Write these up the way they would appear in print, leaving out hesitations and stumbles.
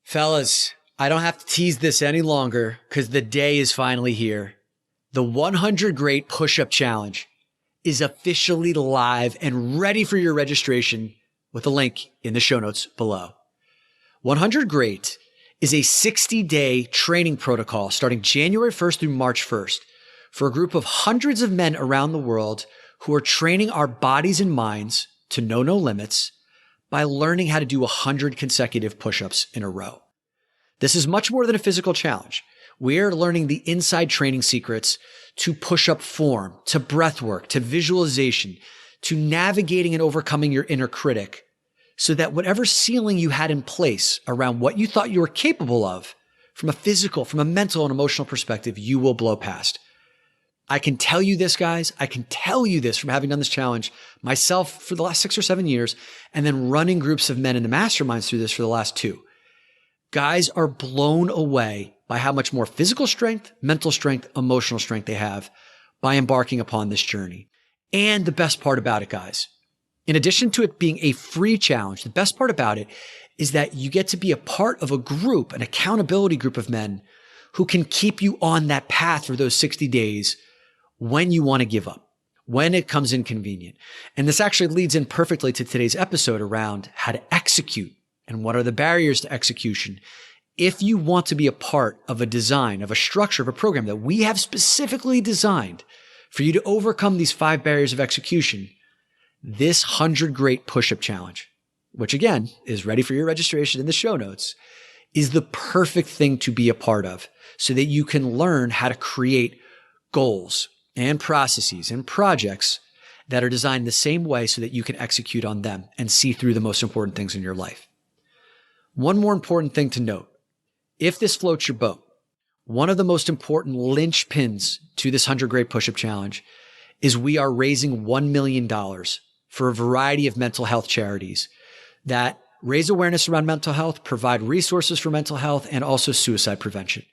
Fellas, I don't have to tease this any longer because the day is finally here. The 100 Great Push-Up Challenge is officially live and ready for your registration with a link in the show notes below. 100 Great is a 60-day training protocol starting January 1st through March 1st for a group of hundreds of men around the world who are training our bodies and minds to know no limits by learning how to do 100 consecutive push-ups in a row. This is much more than a physical challenge. We're learning the inside training secrets to push-up form, to breath work, to visualization, to navigating and overcoming your inner critic so that whatever ceiling you had in place around what you thought you were capable of from a physical, from a mental and emotional perspective, you will blow past. I can tell you this, guys. I can tell you this from having done this challenge myself for the last 6 or 7 years and then running groups of men in the masterminds through this for the last 2. Guys are blown away by how much more physical strength, mental strength, emotional strength they have by embarking upon this journey. And the best part about it, guys, in addition to it being a free challenge, the best part about it is that you get to be a part of a group, an accountability group of men who can keep you on that path for those 60 days when you want to give up, when it comes inconvenient. And this actually leads in perfectly to today's episode around how to execute and what are the barriers to execution. If you want to be a part of a design, of a structure, of a program that we have specifically designed for you to overcome these 5 barriers of execution, this 100 Great Push-Up Challenge, which again is ready for your registration in the show notes, is the perfect thing to be a part of so that you can learn how to create goals and processes and projects that are designed the same way so that you can execute on them and see through the most important things in your life. One more important thing to note. If this floats your boat, one of the most important linchpins to this 100 Great Push-Up Challenge is we are raising $1 million for a variety of mental health charities that raise awareness around mental health, provide resources for mental health, and also suicide prevention.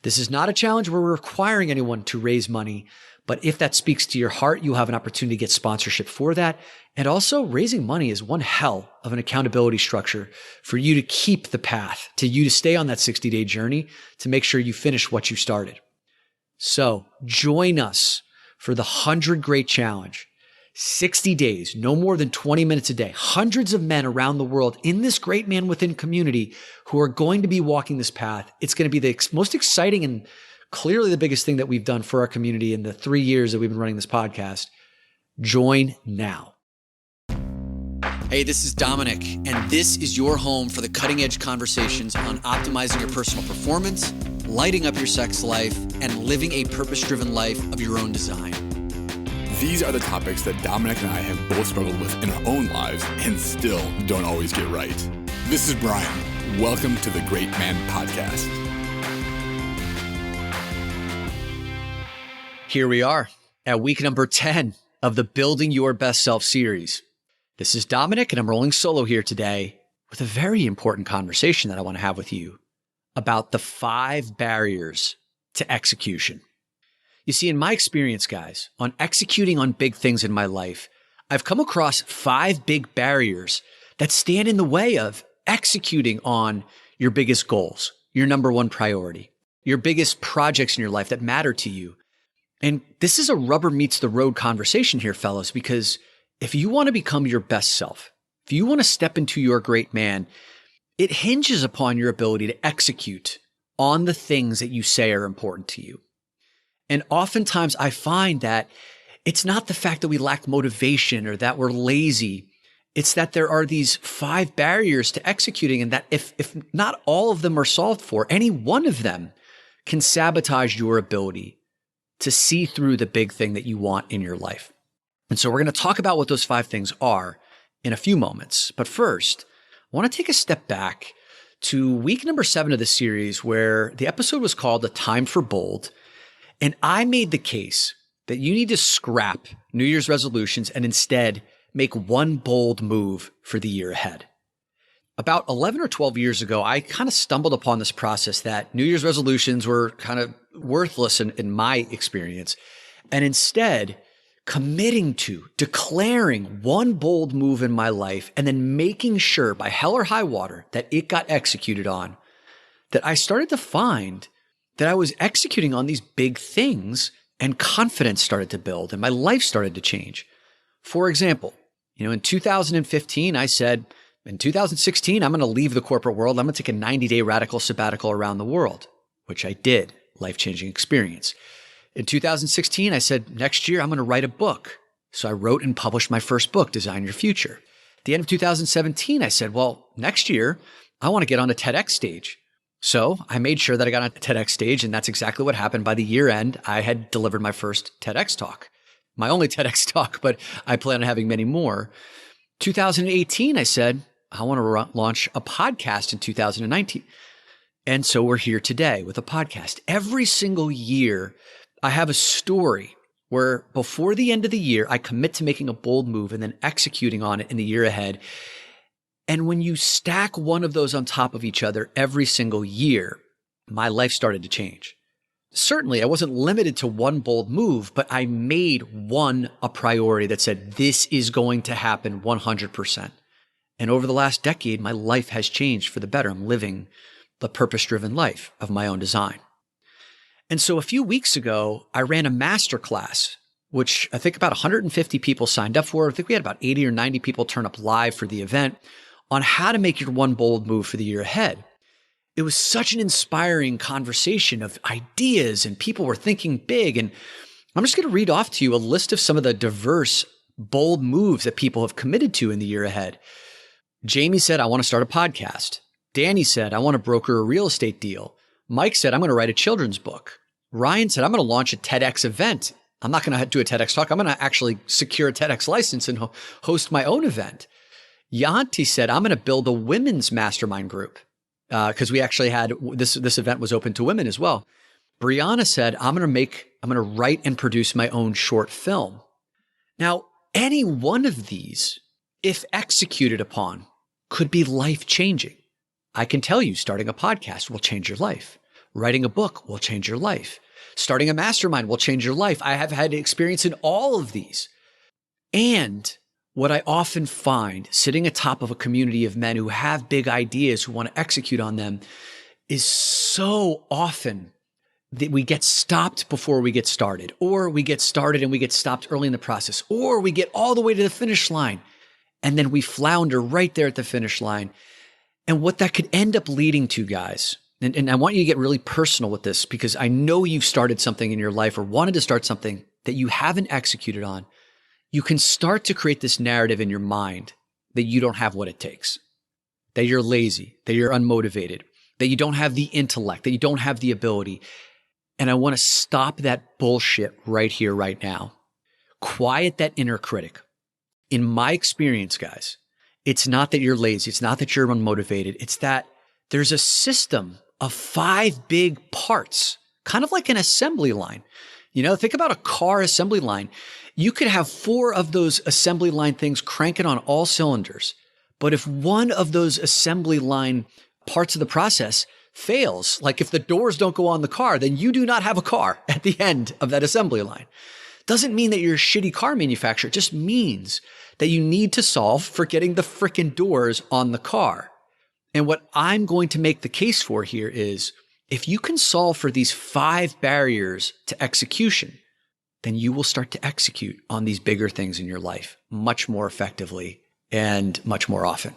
This is not a challenge where we're requiring anyone to raise money, but if that speaks to your heart, you'll have an opportunity to get sponsorship for that. And also, raising money is one hell of an accountability structure for you to keep the path, to you to stay on that 60-day journey to make sure you finish what you started. So join us for the 100 Great Challenge. 60 days, no more than 20 minutes a day, hundreds of men around the world in this Great Man Within community who are going to be walking this path. It's going to be the most exciting and clearly the biggest thing that we've done for our community in the 3 years that we've been running this podcast. Join now. Hey, this is Dominic, and this is your home for the cutting edge conversations on optimizing your personal performance, lighting up your sex life, and living a purpose-driven life of your own design. These are the topics that Dominic and I have both struggled with in our own lives and still don't always get right. This is Brian. Welcome to the Great Man Podcast. Here we are at week number 10 of the Building Your Best Self series. This is Dominic, and I'm rolling solo here today with a very important conversation that I want to have with you about the 5 barriers to execution. You see, in my experience, guys, on executing on big things in my life, I've come across 5 big barriers that stand in the way of executing on your biggest goals, your number one priority, your biggest projects in your life that matter to you. And this is a rubber meets the road conversation here, fellas, because if you want to become your best self, if you want to step into your great man, it hinges upon your ability to execute on the things that you say are important to you. And oftentimes I find that it's not the fact that we lack motivation or that we're lazy. It's that there are these 5 barriers to executing, and that if not all of them are solved for, any one of them can sabotage your ability to see through the big thing that you want in your life. And so we're going to talk about what those 5 things are in a few moments. But first, I want to take a step back to week number 7 of the series, where the episode was called A Time for Bold. And I made the case that you need to scrap New Year's resolutions and instead make one bold move for the year ahead. About 11 or 12 years ago, I kind of stumbled upon this process that New Year's resolutions were kind of worthless in my experience. And instead, committing to, declaring one bold move in my life and then making sure by hell or high water that it got executed on that I started to find that I was executing on these big things and confidence started to build and my life started to change. For example, in 2015, I said, in 2016, I'm going to leave the corporate world. I'm going to take a 90-day radical sabbatical around the world, which I did. Life-changing experience. In 2016, I said, next year, I'm going to write a book. So I wrote and published my first book, Design Your Future. At the end of 2017, I said, well, next year, I want to get on a TEDx stage. So I made sure that I got on a TEDx stage, and that's exactly what happened. By the year end, I had delivered my first TEDx talk. My only TEDx talk, but I plan on having many more. 2018, I said, I want to launch a podcast in 2019. And so we're here today with a podcast. Every single year, I have a story where before the end of the year, I commit to making a bold move and then executing on it in the year ahead. And when you stack one of those on top of each other every single year, my life started to change. Certainly, I wasn't limited to one bold move, but I made one a priority that said, this is going to happen 100%. And over the last decade, my life has changed for the better. I'm living the purpose-driven life of my own design. And so a few weeks ago, I ran a masterclass, which I think about 150 people signed up for. I think we had about 80 or 90 people turn up live for the event on how to make your one bold move for the year ahead. It was such an inspiring conversation of ideas and people were thinking big. And I'm just going to read off to you a list of some of the diverse, bold moves that people have committed to in the year ahead. Jamie said, I want to start a podcast. Danny said, I want to broker a real estate deal. Mike said, I'm going to write a children's book. Ryan said, I'm going to launch a TEDx event. I'm not going to do a TEDx talk. I'm going to actually secure a TEDx license and host my own event. Yanti said, I'm going to build a women's mastermind group because we actually had this event was open to women as well. Brianna said, I'm going to write and produce my own short film. Now, any one of these, if executed upon, could be life-changing. I can tell you, starting a podcast will change your life. Writing a book will change your life. Starting a mastermind will change your life. I have had experience in all of these. And what I often find sitting atop of a community of men who have big ideas, who want to execute on them, is so often that we get stopped before we get started, or we get started and we get stopped early in the process, or we get all the way to the finish line and then we flounder right there at the finish line. And what that could end up leading to, guys, and I want you to get really personal with this because I know you've started something in your life or wanted to start something that you haven't executed on. You can start to create this narrative in your mind that you don't have what it takes, that you're lazy, that you're unmotivated, that you don't have the intellect, that you don't have the ability. And I want to stop that bullshit right here, right now. Quiet that inner critic. In my experience, guys, it's not that you're lazy. It's not that you're unmotivated. It's that there's a system of 5 big parts, kind of like an assembly line. Think about a car assembly line. You could have 4 of those assembly line things cranking on all cylinders. But if one of those assembly line parts of the process fails, like if the doors don't go on the car, then you do not have a car at the end of that assembly line. Doesn't mean that you're a shitty car manufacturer. It just means that you need to solve for getting the frickin' doors on the car. And what I'm going to make the case for here is if you can solve for these 5 barriers to execution, then you will start to execute on these bigger things in your life much more effectively and much more often.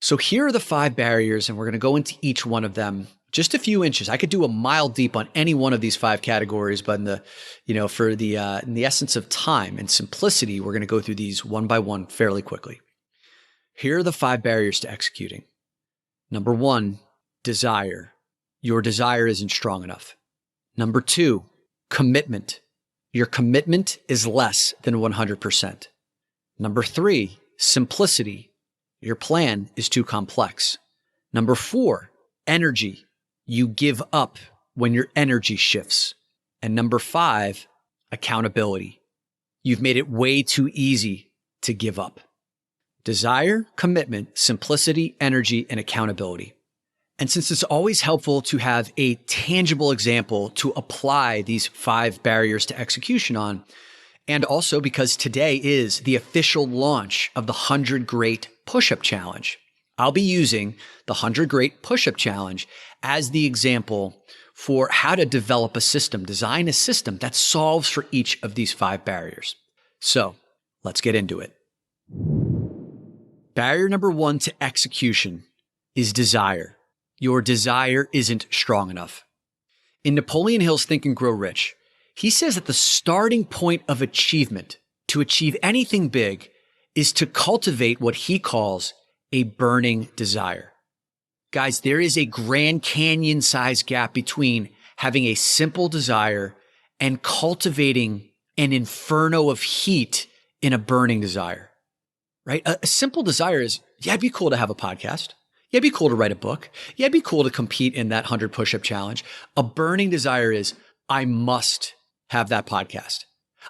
So here are the 5 barriers, and we're going to go into each one of them just a few inches. I could do a mile deep on any one of these 5 categories, but in the essence of time and simplicity, we're going to go through these one by one fairly quickly. Here are the 5 barriers to executing. Number 1, desire. Your desire isn't strong enough. Number 2, commitment. Your commitment is less than 100%. Number 3, simplicity. Your plan is too complex. Number 4, energy. You give up when your energy shifts. And number 5, accountability. You've made it way too easy to give up. Desire, commitment, simplicity, energy, and accountability. And since it's always helpful to have a tangible example to apply these 5 barriers to execution on, and also because today is the official launch of the 100 Great Push-Up Challenge, I'll be using the 100 Great Push-Up Challenge as the example for how to develop a system, design a system that solves for each of these 5 barriers. So let's get into it. Barrier number 1 to execution is desire. Your desire isn't strong enough. In Napoleon Hill's Think and Grow Rich, he says that the starting point of achievement to achieve anything big is to cultivate what he calls a burning desire. Guys, there is a Grand Canyon-sized gap between having a simple desire and cultivating an inferno of heat in a burning desire, right? A simple desire is, yeah, it'd be cool to have a podcast. Yeah, it'd be cool to write a book. Yeah, it'd be cool to compete in that 100 push-up challenge. A burning desire is, I must have that podcast.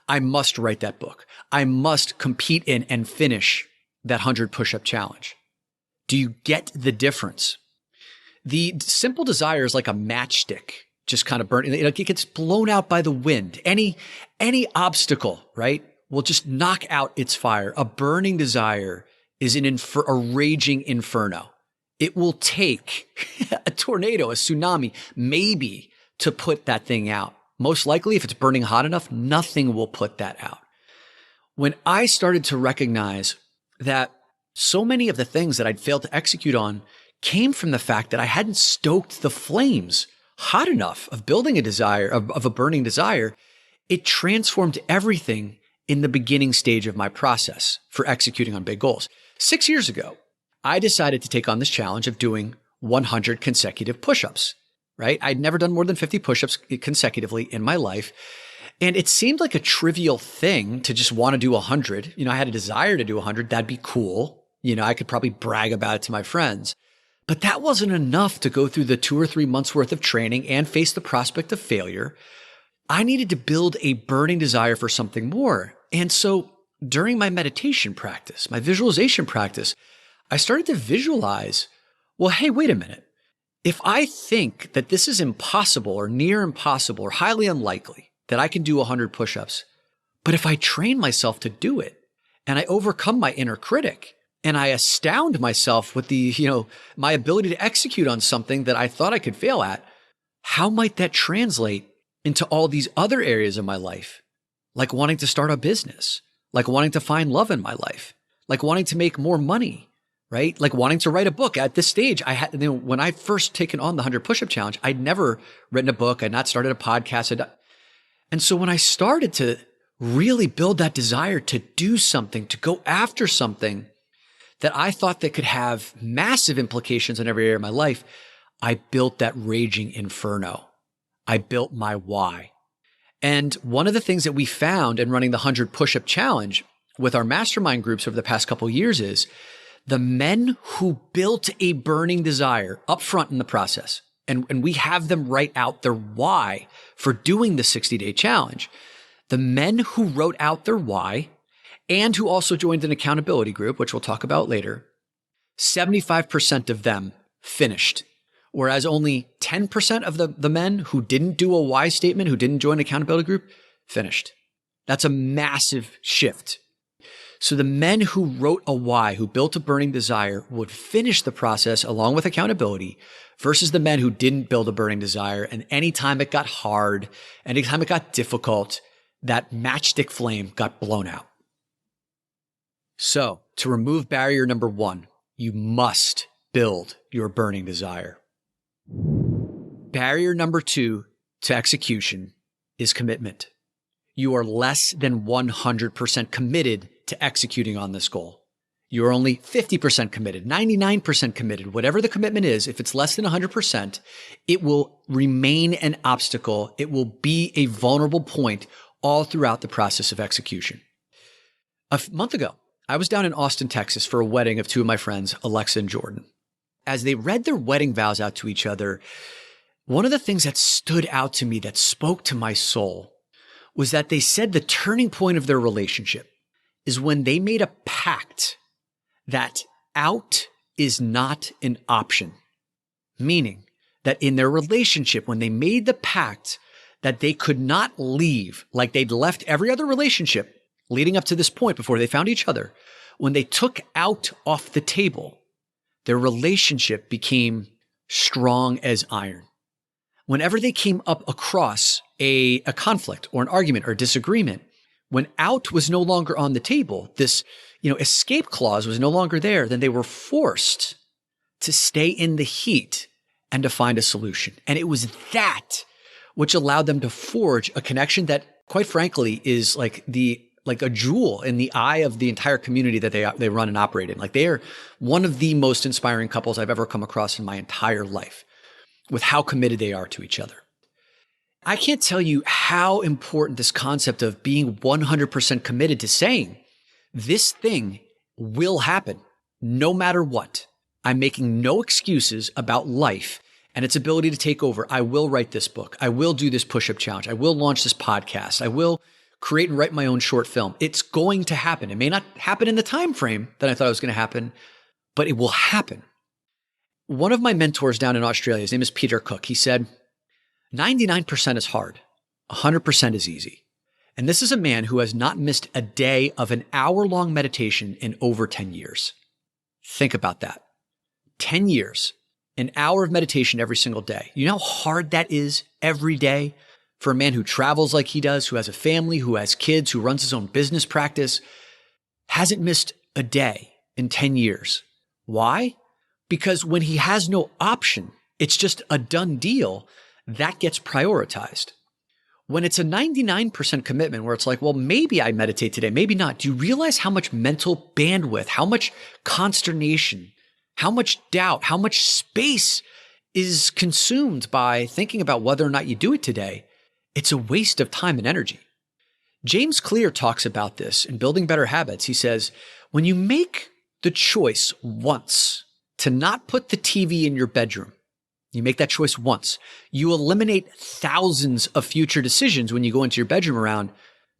I must write that book. I must compete in and finish that 100 push-up challenge. Do you get the difference? The simple desire is like a matchstick, just kind of burning. It gets blown out by the wind. Any obstacle, right, will just knock out its fire. A burning desire is a raging inferno. It will take a tornado, a tsunami, maybe to put that thing out. Most likely, if it's burning hot enough, nothing will put that out. When I started to recognize that so many of the things that I'd failed to execute on came from the fact that I hadn't stoked the flames hot enough of building a desire, of a burning desire, it transformed everything in the beginning stage of my process for executing on big goals. 6 years ago, I decided to take on this challenge of doing 100 consecutive push-ups, right? I'd never done more than 50 push-ups consecutively in my life. And it seemed like a trivial thing to just want to do 100. I had a desire to do 100. That'd be cool. I could probably brag about it to my friends. But that wasn't enough to go through the 2 or 3 months worth of training and face the prospect of failure. I needed to build a burning desire for something more. And so during my meditation practice, my visualization practice, I started to visualize, well, hey, wait a minute. If I think that this is impossible or near impossible or highly unlikely that I can do 100 push-ups, but if I train myself to do it and I overcome my inner critic and I astound myself with my ability to execute on something that I thought I could fail at, how might that translate into all these other areas of my life? Like wanting to start a business, like wanting to find love in my life, like wanting to make more money, right? Like wanting to write a book. At this stage, when I first taken on the 100 push-up challenge, I'd never written a book. I'd not started a podcast. And so when I started to really build that desire to do something, to go after something that I thought that could have massive implications in every area of my life, I built that raging inferno. I built my why. And one of the things that we found in running the 100 push-up challenge with our mastermind groups over the past couple of years is the men who built a burning desire up front in the process, and we have them write out their why for doing the 60-day challenge. The men who wrote out their why and who also joined an accountability group, which we'll talk about later, 75% of them finished, whereas only 10% of the men who didn't do a why statement, who didn't join an accountability group, finished. That's a massive shift. So the men who wrote a why, who built a burning desire, would finish the process along with accountability versus the men who didn't build a burning desire. And anytime it got hard, anytime it got difficult, that matchstick flame got blown out. So to remove barrier number 1, you must build your burning desire. Barrier number 2 to execution is commitment. You are less than 100% committed to executing on this goal. You're only 50% committed, 99% committed. Whatever the commitment is, if it's less than 100%, it will remain an obstacle. It will be a vulnerable point all throughout the process of execution. A month ago, I was down in Austin, Texas for a wedding of 2 of my friends, Alexa and Jordan. As they read their wedding vows out to each other, one of the things that stood out to me, that spoke to my soul, was that they said the turning point of their relationship is when they made a pact that out is not an option. Meaning that in their relationship, when they made the pact that they could not leave, like they'd left every other relationship leading up to this point before they found each other, when they took out off the table their relationship became strong as iron. Whenever they came up across a conflict or an argument or disagreement, when out was no longer on the table, this, escape clause was no longer there, then they were forced to stay in the heat and to find a solution. And it was that which allowed them to forge a connection that, quite frankly, is like a jewel in the eye of the entire community that they run and operate in. Like, they are one of the most inspiring couples I've ever come across in my entire life with how committed they are to each other. I can't tell you how important this concept of being 100% committed to saying this thing will happen no matter what. I'm making no excuses about life and its ability to take over. I will write this book. I will do this push-up challenge. I will launch this podcast. I will create and write my own short film. It's going to happen. It may not happen in the time frame that I thought it was going to happen, but it will happen. One of my mentors down in Australia, his name is Peter Cook. He said, 99% is hard. 100% is easy. And this is a man who has not missed a day of an hour-long meditation in over 10 years. Think about that. 10 years, an hour of meditation every single day. You know how hard that is every day for a man who travels like he does, who has a family, who has kids, who runs his own business practice, hasn't missed a day in 10 years. Why? Because when he has no option, it's just a done deal, that gets prioritized. When it's a 99% commitment where it's like, well, maybe I meditate today, maybe not. Do you realize how much mental bandwidth, how much consternation, how much doubt, how much space is consumed by thinking about whether or not you do it today? It's a waste of time and energy. James Clear talks about this in Building Better Habits. He says, when you make the choice once to not put the TV in your bedroom, you make that choice once, you eliminate thousands of future decisions when you go into your bedroom around,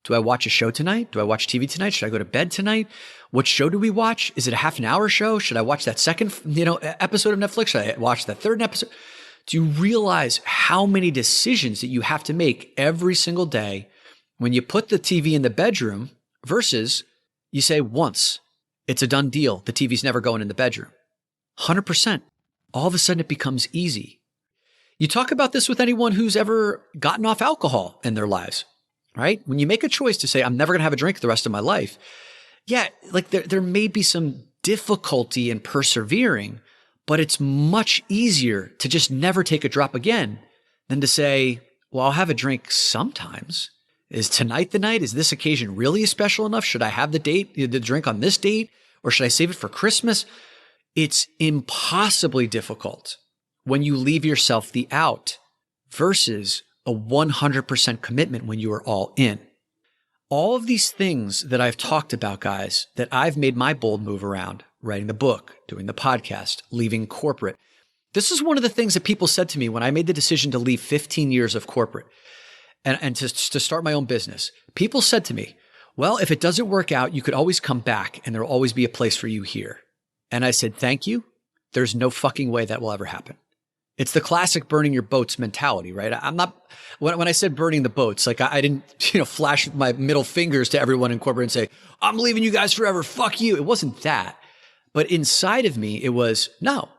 do I watch a show tonight? Do I watch TV tonight? Should I go to bed tonight? What show do we watch? Is it a half an hour show? Should I watch that second, episode of Netflix? Should I watch that third episode? Do you realize how many decisions that you have to make every single day when you put the TV in the bedroom versus you say once, it's a done deal. The TV's never going in the bedroom. 100%. All of a sudden it becomes easy. You talk about this with anyone who's ever gotten off alcohol in their lives, right? When you make a choice to say, I'm never going to have a drink the rest of my life. Yeah, like there may be some difficulty in persevering, but it's much easier to just never take a drop again than to say, well, I'll have a drink sometimes. Is tonight the night? Is this occasion really special enough? Should I have the drink on this date? Or should I save it for Christmas? It's impossibly difficult when you leave yourself the out versus a 100% commitment when you are all in. All of these things that I've talked about, guys, that I've made my bold move around, writing the book, doing the podcast, leaving corporate. This is one of the things that people said to me when I made the decision to leave 15 years of corporate and to start my own business. People said to me, well, if it doesn't work out, you could always come back and there'll always be a place for you here. And I said, thank you. There's no fucking way that will ever happen. It's the classic burning your boats mentality, right? I'm not, when I said burning the boats, like I didn't, flash my middle fingers to everyone in corporate and say, I'm leaving you guys forever. Fuck you. It wasn't that. But inside of me, it was, no,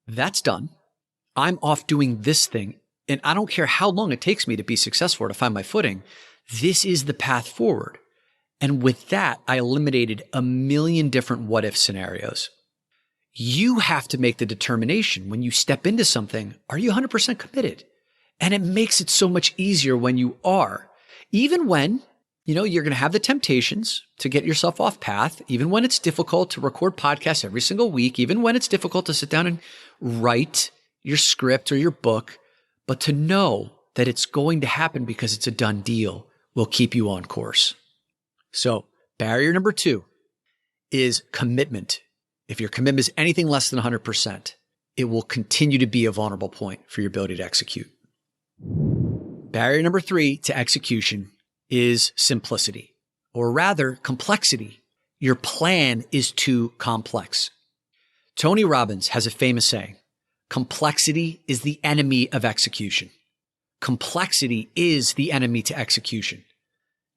that's done. I'm off doing this thing. And I don't care how long it takes me to be successful or to find my footing. This is the path forward. And with that, I eliminated a million different what if scenarios. You have to make the determination when you step into something, are you 100% committed? And it makes it so much easier when you are. Even when, you're going to have the temptations to get yourself off path, even when it's difficult to record podcasts every single week, even when it's difficult to sit down and write your script or your book, but to know that it's going to happen because it's a done deal will keep you on course. So barrier number 2 is commitment. If your commitment is anything less than 100%, it will continue to be a vulnerable point for your ability to execute. Barrier number 3 to execution is simplicity, or rather complexity. Your plan is too complex. Tony Robbins has a famous saying, complexity is the enemy of execution. Complexity is the enemy to execution.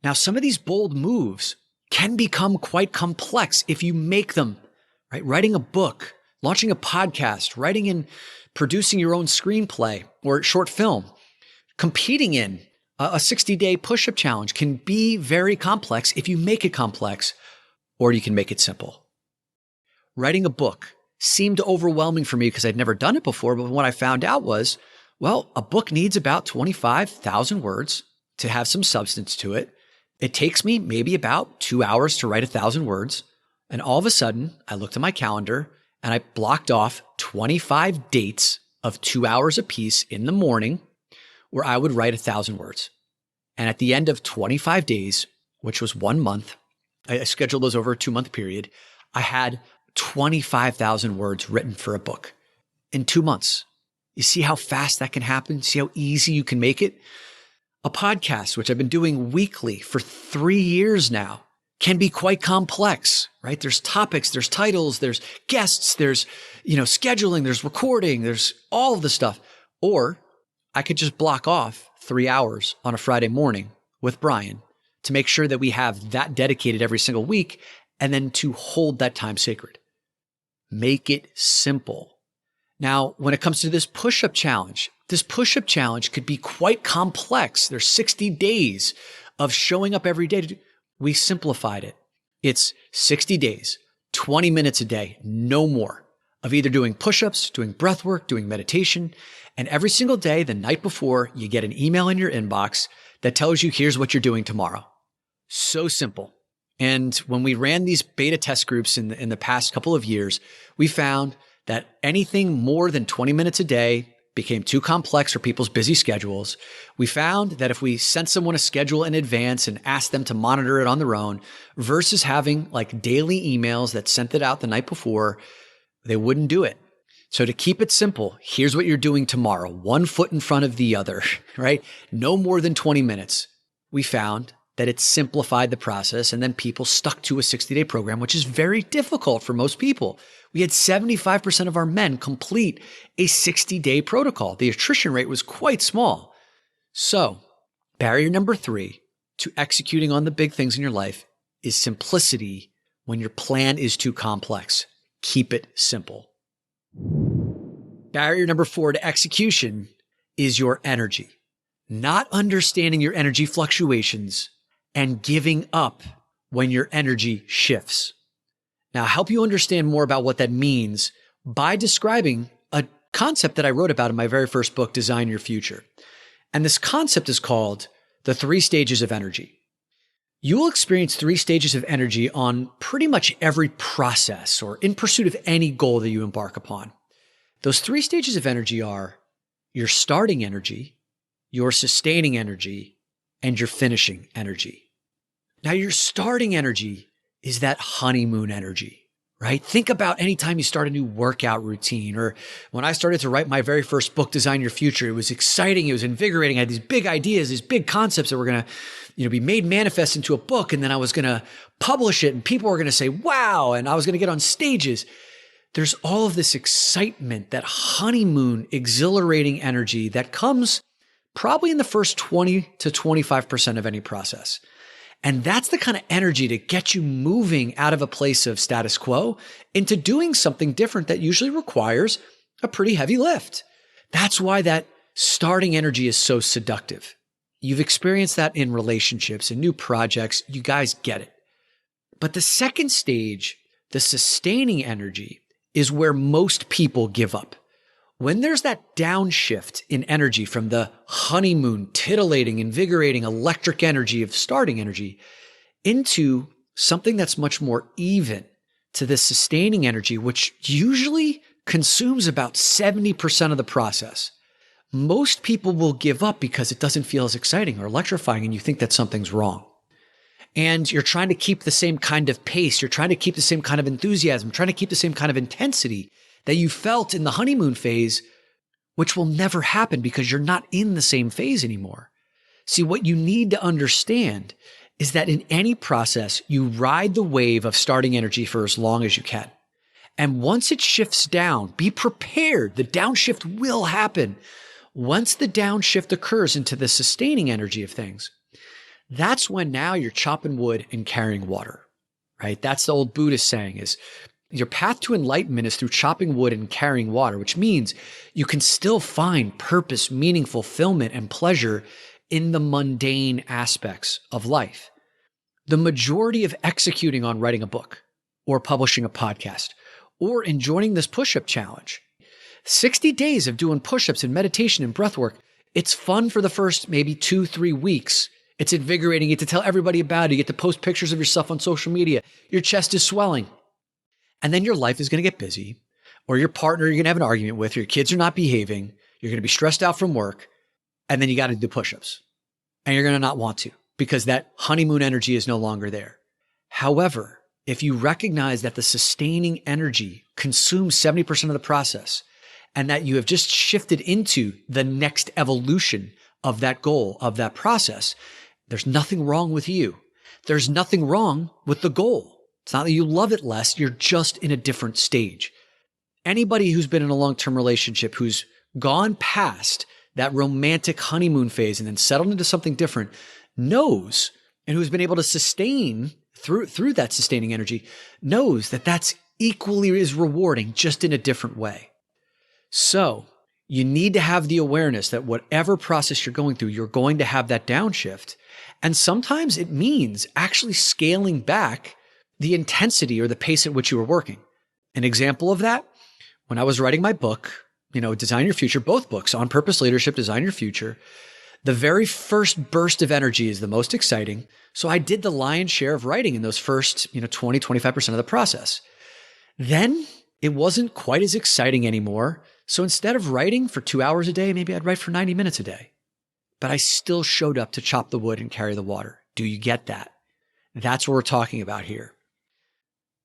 Now, some of these bold moves can become quite complex if you make them. Right? Writing a book, launching a podcast, writing and producing your own screenplay or short film, competing in a 60-day push-up challenge can be very complex if you make it complex, or you can make it simple. Writing a book seemed overwhelming for me because I'd never done it before, but what I found out was, well, a book needs about 25,000 words to have some substance to it. It takes me maybe about 2 hours to write 1,000 words. And all of a sudden, I looked at my calendar and I blocked off 25 dates of 2 hours apiece in the morning where I would write 1,000 words. And at the end of 25 days, which was 1 month, I scheduled those over a 2-month period, I had 25,000 words written for a book in 2 months. You see how fast that can happen? See how easy you can make it? A podcast, which I've been doing weekly for 3 years now, can be quite complex, right? There's topics, there's titles, there's guests, there's, scheduling, there's recording, there's all of the stuff. Or I could just block off 3 hours on a Friday morning with Brian to make sure that we have that dedicated every single week and then to hold that time sacred. Make it simple. Now, when it comes to this push-up challenge could be quite complex. There's 60 days of showing up every day. We simplified it. It's 60 days, 20 minutes a day, no more, of either doing push-ups, doing breath work, doing meditation. And every single day, the night before, you get an email in your inbox that tells you, here's what you're doing tomorrow. So simple. And when we ran these beta test groups in the past couple of years, we found that anything more than 20 minutes a day became too complex for people's busy schedules. We found that if we sent someone a schedule in advance and asked them to monitor it on their own versus having like daily emails that sent it out the night before, they wouldn't do it. So to keep it simple, here's what you're doing tomorrow, 1 foot in front of the other, right? No more than 20 minutes. We found that it simplified the process, and then people stuck to a 60-day program, which is very difficult for most people. We had 75% of our men complete a 60-day protocol. The attrition rate was quite small. So, barrier number 3 to executing on the big things in your life is simplicity when your plan is too complex. Keep it simple. Barrier number 4 to execution is your energy. Not understanding your energy fluctuations and giving up when your energy shifts. Now, I'll help you understand more about what that means by describing a concept that I wrote about in my very first book, Design Your Future. And this concept is called the 3 stages of energy. You will experience 3 stages of energy on pretty much every process or in pursuit of any goal that you embark upon. Those 3 stages of energy are your starting energy, your sustaining energy, and your finishing energy. Now, your starting energy is that honeymoon energy, right? Think about any time you start a new workout routine, or when I started to write my very first book, Design Your Future, it was exciting. It was invigorating. I had these big ideas, these big concepts that were going to, be made manifest into a book. And then I was going to publish it and people were going to say, wow. And I was going to get on stages. There's all of this excitement, that honeymoon, exhilarating energy that comes probably in the first 20 to 25% of any process. And that's the kind of energy to get you moving out of a place of status quo into doing something different that usually requires a pretty heavy lift. That's why that starting energy is so seductive. You've experienced that in relationships and new projects. You guys get it. But the second stage, the sustaining energy, is where most people give up. When there's that downshift in energy from the honeymoon, titillating, invigorating, electric energy of starting energy into something that's much more even to the sustaining energy, which usually consumes about 70% of the process, most people will give up because it doesn't feel as exciting or electrifying and you think that something's wrong. And you're trying to keep the same kind of pace. You're trying to keep the same kind of enthusiasm, trying to keep the same kind of intensity that you felt in the honeymoon phase, which will never happen because you're not in the same phase anymore. See, what you need to understand is that in any process, you ride the wave of starting energy for as long as you can. And once it shifts down, be prepared. The downshift will happen. Once the downshift occurs into the sustaining energy of things, that's when now you're chopping wood and carrying water, right? That's the old Buddhist saying is, Your path to enlightenment is through chopping wood and carrying water, which means you can still find purpose, meaning, fulfillment, and pleasure in the mundane aspects of life. The majority of executing on writing a book or publishing a podcast or in joining this push-up challenge, 60 days of doing push-ups and meditation and breath work, it's fun for the first maybe 2-3 weeks. It's invigorating. You get to tell everybody about it. You get to post pictures of yourself on social media. Your chest is swelling. And then your life is going to get busy, or your partner you're going to have an argument with, or your kids are not behaving. You're going to be stressed out from work. And then you got to do push-ups. And you're going to not want to because that honeymoon energy is no longer there. However, if you recognize that the sustaining energy consumes 70% of the process and that you have just shifted into the next evolution of that goal, of that process, there's nothing wrong with you. There's nothing wrong with the goal. It's not that you love it less, you're just in a different stage. Anybody who's been in a long-term relationship, who's gone past that romantic honeymoon phase and then settled into something different, knows, and who's been able to sustain through that sustaining energy, knows that that's equally as rewarding, just in a different way. So you need to have the awareness that whatever process you're going through, you're going to have that downshift. And sometimes it means actually scaling back the intensity or the pace at which you were working. An example of that, when I was writing my book, Design Your Future, both books, On Purpose Leadership, Design Your Future, the very first burst of energy is the most exciting. So I did the lion's share of writing in those first, 20, 25% of the process. Then it wasn't quite as exciting anymore. So instead of writing for 2 hours a day, maybe I'd write for 90 minutes a day. But I still showed up to chop the wood and carry the water. Do you get that? That's what we're talking about here.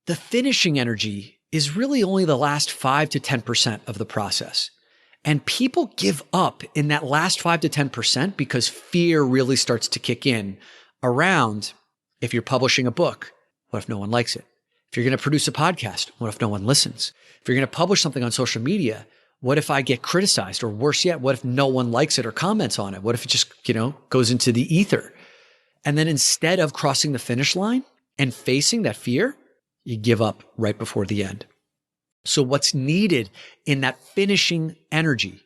The finishing energy is really only the last 5 to 10% of the process. And people give up in that last 5 to 10% because fear really starts to kick in around, if you're publishing a book, what if no one likes it? If you're going to produce a podcast, what if no one listens? If you're going to publish something on social media, what if I get criticized? Or worse yet, what if no one likes it or comments on it? What if it just, goes into the ether? And then instead of crossing the finish line and facing that fear, you give up right before the end. So what's needed in that finishing energy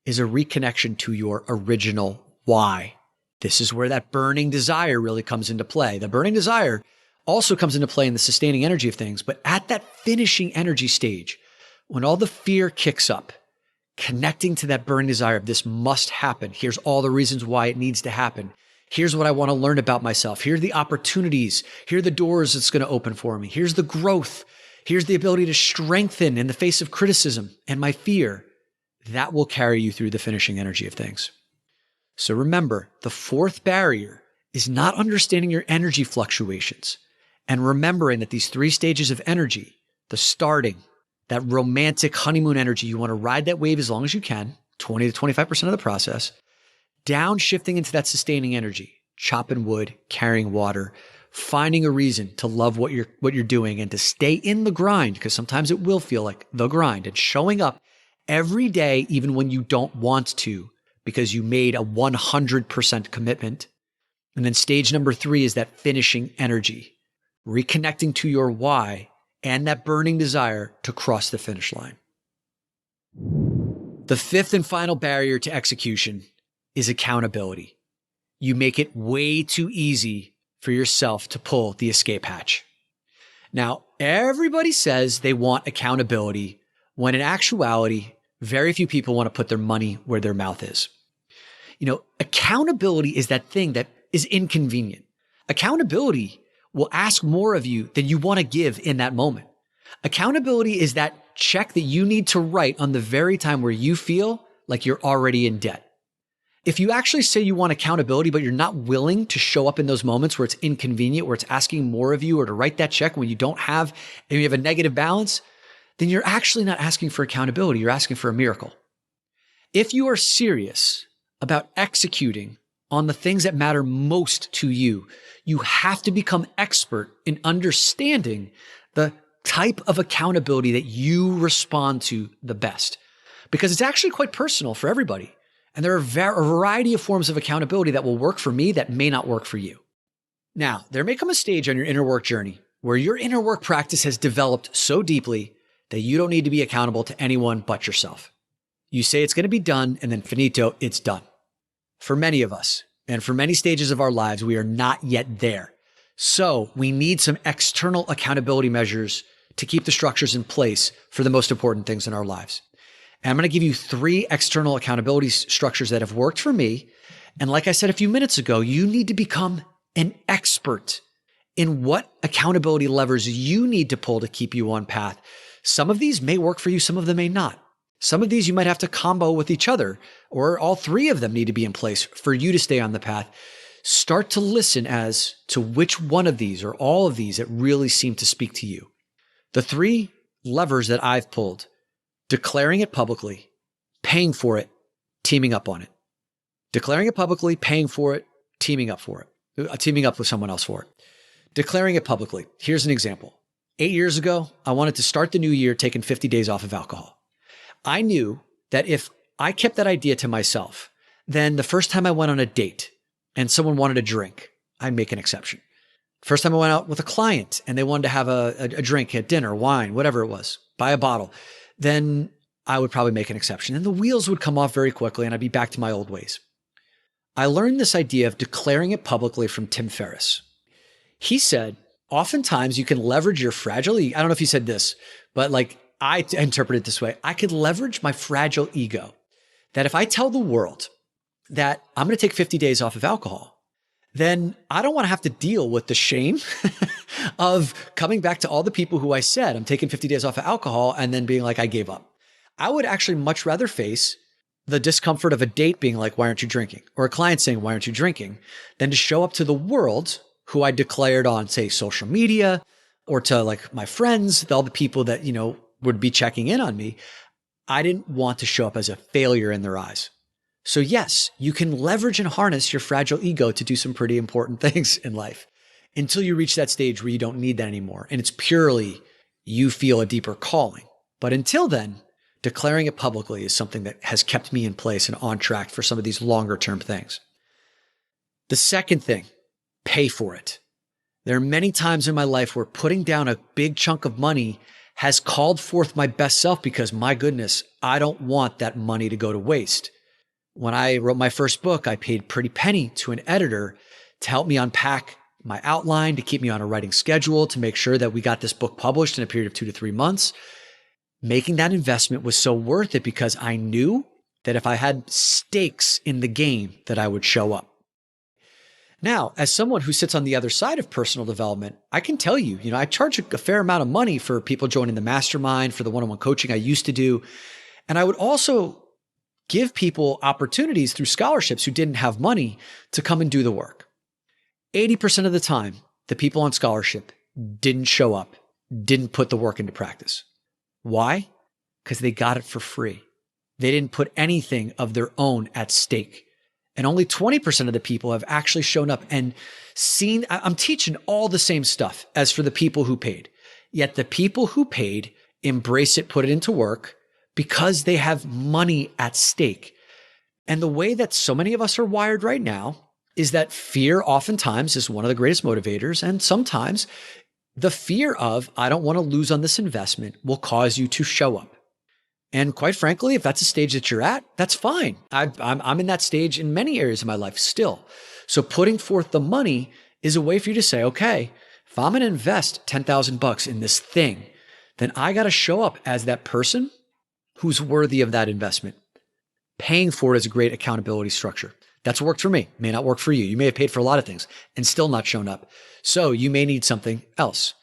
is a reconnection to your original why. This is where that burning desire really comes into play. The burning desire also comes into play in the sustaining energy of things, but at that finishing energy stage, when all the fear kicks up, connecting to that burning desire of this must happen. Here's all the reasons why it needs to happen. Here's what I want to learn about myself. Here are the opportunities. Here are the doors it's going to open for me. Here's the growth. Here's the ability to strengthen in the face of criticism and my fear. That will carry you through the finishing energy of things. So remember, the fourth barrier is not understanding your energy fluctuations and remembering that these 3 stages of energy, the starting, that romantic honeymoon energy, you want to ride that wave as long as you can, 20 to 25% of the process, downshifting into that sustaining energy, chopping wood, carrying water, finding a reason to love what you're doing and to stay in the grind, because sometimes it will feel like the grind, and showing up every day, even when you don't want to, because you made a 100% commitment. And then stage number 3 is that finishing energy, reconnecting to your why and that burning desire to cross the finish line. The 5th and final barrier to execution is accountability. You make it way too easy for yourself to pull the escape hatch. Now, everybody says they want accountability when in actuality, very few people want to put their money where their mouth is. Accountability is that thing that is inconvenient. Accountability will ask more of you than you want to give in that moment. Accountability is that check that you need to write on the very time where you feel like you're already in debt. If you actually say you want accountability, but you're not willing to show up in those moments where it's inconvenient, where it's asking more of you, or to write that check when you don't have, and you have a negative balance, then you're actually not asking for accountability. You're asking for a miracle. If you are serious about executing on the things that matter most to you, you have to become expert in understanding the type of accountability that you respond to the best, because it's actually quite personal for everybody. And there are a variety of forms of accountability that will work for me that may not work for you. Now, there may come a stage on your inner work journey where your inner work practice has developed so deeply that you don't need to be accountable to anyone but yourself. You say it's going to be done, and then finito, it's done. For many of us, and for many stages of our lives, we are not yet there. So we need some external accountability measures to keep the structures in place for the most important things in our lives. And I'm going to give you 3 external accountability structures that have worked for me. And like I said a few minutes ago, you need to become an expert in what accountability levers you need to pull to keep you on path. Some of these may work for you, some of them may not. Some of these you might have to combo with each other, or all 3 of them need to be in place for you to stay on the path. Start to listen as to which one of these or all of these that really seem to speak to you. The 3 levers that I've pulled: declaring it publicly, paying for it, teaming up on it. Declaring it publicly, paying for it, teaming up with someone else for it. Declaring it publicly. Here's an example. 8 years ago, I wanted to start the new year taking 50 days off of alcohol. I knew that if I kept that idea to myself, then the first time I went on a date and someone wanted a drink, I'd make an exception. First time I went out with a client and they wanted to have a drink at dinner, wine, whatever it was, buy a bottle, then I would probably make an exception. And the wheels would come off very quickly and I'd be back to my old ways. I learned this idea of declaring it publicly from Tim Ferriss. He said, oftentimes you can leverage your fragile ego. I don't know if he said this, but like I interpret it this way. I could leverage my fragile ego that if I tell the world that I'm going to take 50 days off of alcohol, then I don't want to have to deal with the shame of coming back to all the people who I said I'm taking 50 days off of alcohol and then being like, I gave up. I would actually much rather face the discomfort of a date being like, why aren't you drinking? Or a client saying, why aren't you drinking? Than to show up to the world who I declared on, say, social media, or to like my friends, all the people that, would be checking in on me. I didn't want to show up as a failure in their eyes. So yes, you can leverage and harness your fragile ego to do some pretty important things in life until you reach that stage where you don't need that anymore. And it's purely you feel a deeper calling. But until then, declaring it publicly is something that has kept me in place and on track for some of these longer term things. The second thing, pay for it. There are many times in my life where putting down a big chunk of money has called forth my best self because, my goodness, I don't want that money to go to waste. When I wrote my first book, I paid pretty penny to an editor to help me unpack my outline, to keep me on a writing schedule, to make sure that we got this book published in a period of 2 to 3 months. Making that investment was so worth it because I knew that if I had stakes in the game, that I would show up. Now, as someone who sits on the other side of personal development, I can tell you, I charge a fair amount of money for people joining the mastermind, for the one-on-one coaching I used to do. And I would also give people opportunities through scholarships who didn't have money to come and do the work. 80% of the time, the people on scholarship didn't show up, didn't put the work into practice. Why? Because they got it for free. They didn't put anything of their own at stake. And only 20% of the people have actually shown up and seen. I'm teaching all the same stuff as for the people who paid. Yet the people who paid embrace it, put it into work because they have money at stake. And the way that so many of us are wired right now is that fear oftentimes is one of the greatest motivators. And sometimes the fear of, I don't want to lose on this investment, will cause you to show up. And quite frankly, if that's a stage that you're at, that's fine. I'm in that stage in many areas of my life still. So putting forth the money is a way for you to say, okay, if I'm going to invest $10,000 in this thing, then I got to show up as that person who's worthy of that investment. Paying for it is a great accountability structure. That's worked for me. May not work for you. You may have paid for a lot of things and still not shown up. So you may need something else,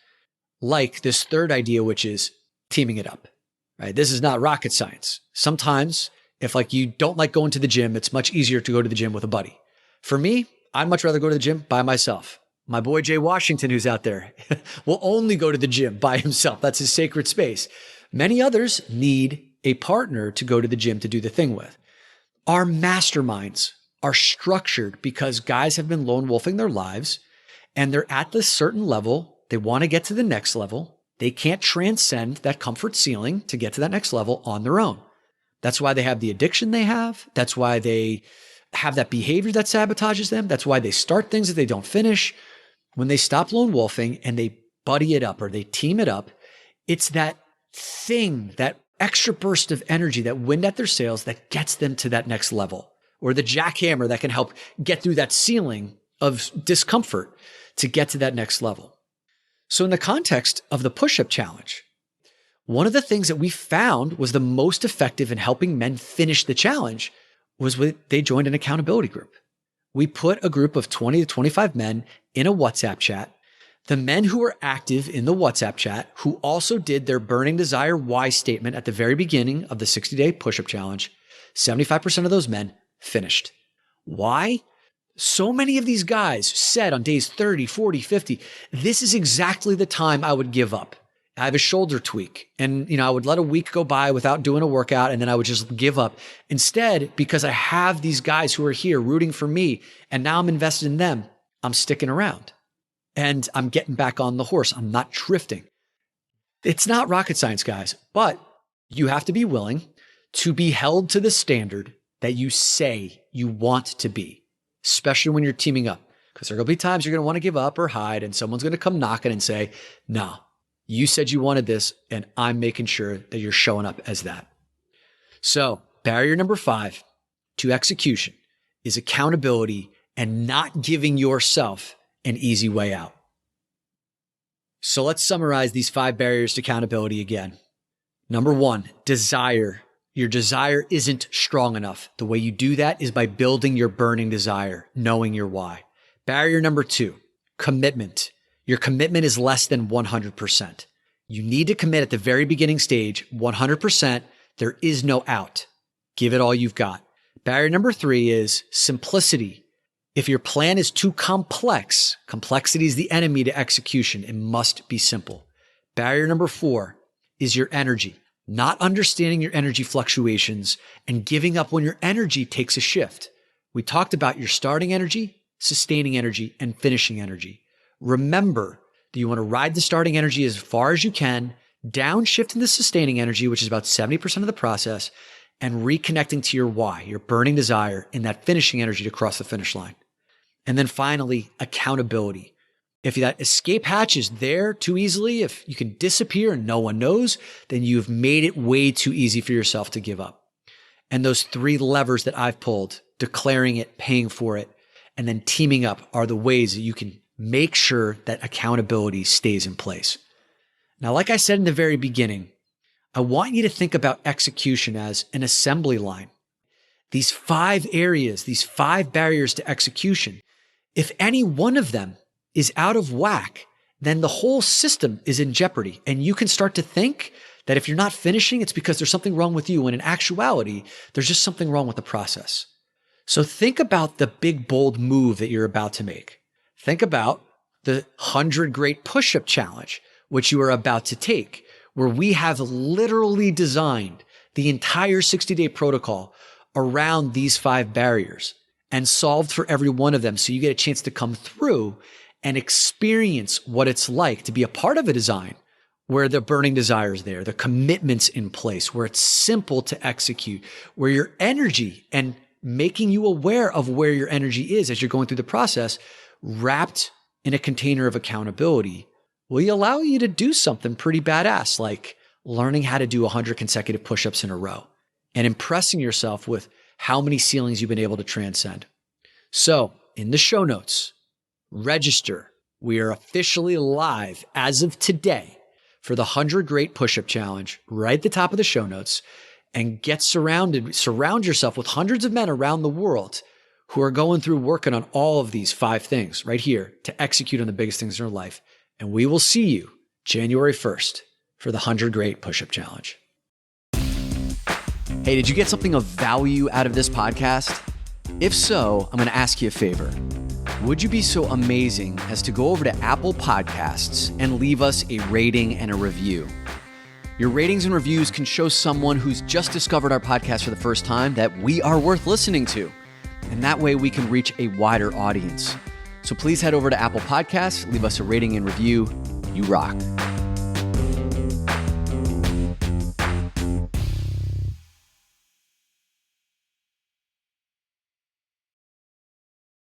like this third idea, which is teaming it up. Right? This is not rocket science. Sometimes if you don't like going to the gym, it's much easier to go to the gym with a buddy. For me, I'd much rather go to the gym by myself. My boy, Jay Washington, who's out there, will only go to the gym by himself. That's his sacred space. Many others need a partner to go to the gym to do the thing with. Our masterminds are structured because guys have been lone wolfing their lives and they're at this certain level. They want to get to the next level. They can't transcend that comfort ceiling to get to that next level on their own. That's why they have the addiction they have. That's why they have that behavior that sabotages them. That's why they start things that they don't finish. When they stop lone wolfing and they buddy it up or they team it up, it's that thing, that extra burst of energy, that wind at their sails that gets them to that next level, or the jackhammer that can help get through that ceiling of discomfort to get to that next level. So in the context of the push-up challenge, one of the things that we found was the most effective in helping men finish the challenge was when they joined an accountability group. We put a group of 20 to 25 men in a WhatsApp chat. The men who were active in the WhatsApp chat, who also did their burning desire why statement at the very beginning of the 60-day push-up challenge, 75% of those men finished. Why? So many of these guys said on days 30, 40, 50, this is exactly the time I would give up. I have a shoulder tweak and, I would let a week go by without doing a workout and then I would just give up. Instead, because I have these guys who are here rooting for me and now I'm invested in them, I'm sticking around and I'm getting back on the horse. I'm not drifting. It's not rocket science, guys, but you have to be willing to be held to the standard that you say you want to be, especially when you're teaming up, because there are going to be times you're going to want to give up or hide and someone's going to come knocking and say, no, you said you wanted this and I'm making sure that you're showing up as that. So barrier number 5 to execution is accountability and not giving yourself an easy way out. So let's summarize these 5 barriers to accountability again. Number 1, desire. Your desire isn't strong enough. The way you do that is by building your burning desire, knowing your why. Barrier number 2, commitment. Your commitment is less than 100%. You need to commit at the very beginning stage, 100%. There is no out. Give it all you've got. Barrier number 3 is simplicity. If your plan is too complex, complexity is the enemy to execution. It must be simple. Barrier number 4 is your energy. Not understanding your energy fluctuations and giving up when your energy takes a shift. We talked about your starting energy, sustaining energy, and finishing energy. Remember that you want to ride the starting energy as far as you can, downshift into sustaining energy, which is about 70% of the process, and reconnecting to your why, your burning desire, in that finishing energy to cross the finish line. And then finally, accountability. If that escape hatch is there too easily, if you can disappear and no one knows, then you've made it way too easy for yourself to give up. And those 3 levers that I've pulled, declaring it, paying for it, and then teaming up, are the ways that you can make sure that accountability stays in place. Now, like I said in the very beginning, I want you to think about execution as an assembly line. These 5 areas, these 5 barriers to execution, if any one of them is out of whack, then the whole system is in jeopardy. And you can start to think that if you're not finishing, it's because there's something wrong with you. When in actuality, there's just something wrong with the process. So think about the big, bold move that you're about to make. Think about the 100 Great Push-Up Challenge, which you are about to take, where we have literally designed the entire 60-day protocol around these 5 barriers and solved for every one of them. So you get a chance to come through and experience what it's like to be a part of a design where the burning desire is there, the commitment's in place, where it's simple to execute, where your energy and making you aware of where your energy is as you're going through the process, wrapped in a container of accountability, will allow you to do something pretty badass, like learning how to do 100 consecutive push-ups in a row and impressing yourself with how many ceilings you've been able to transcend. So in the show notes, register. We are officially live as of today for the 100 Great Push-Up Challenge right at the top of the show notes, and surround yourself with hundreds of men around the world who are going through working on all of these 5 things right here to execute on the biggest things in their life. And we will see you January 1st for the 100 Great Push-Up Challenge. Hey, did you get something of value out of this podcast? If so, I'm going to ask you a favor. Would you be so amazing as to go over to Apple Podcasts and leave us a rating and a review? Your ratings and reviews can show someone who's just discovered our podcast for the first time that we are worth listening to. And that way we can reach a wider audience. So please head over to Apple Podcasts, leave us a rating and review. You rock.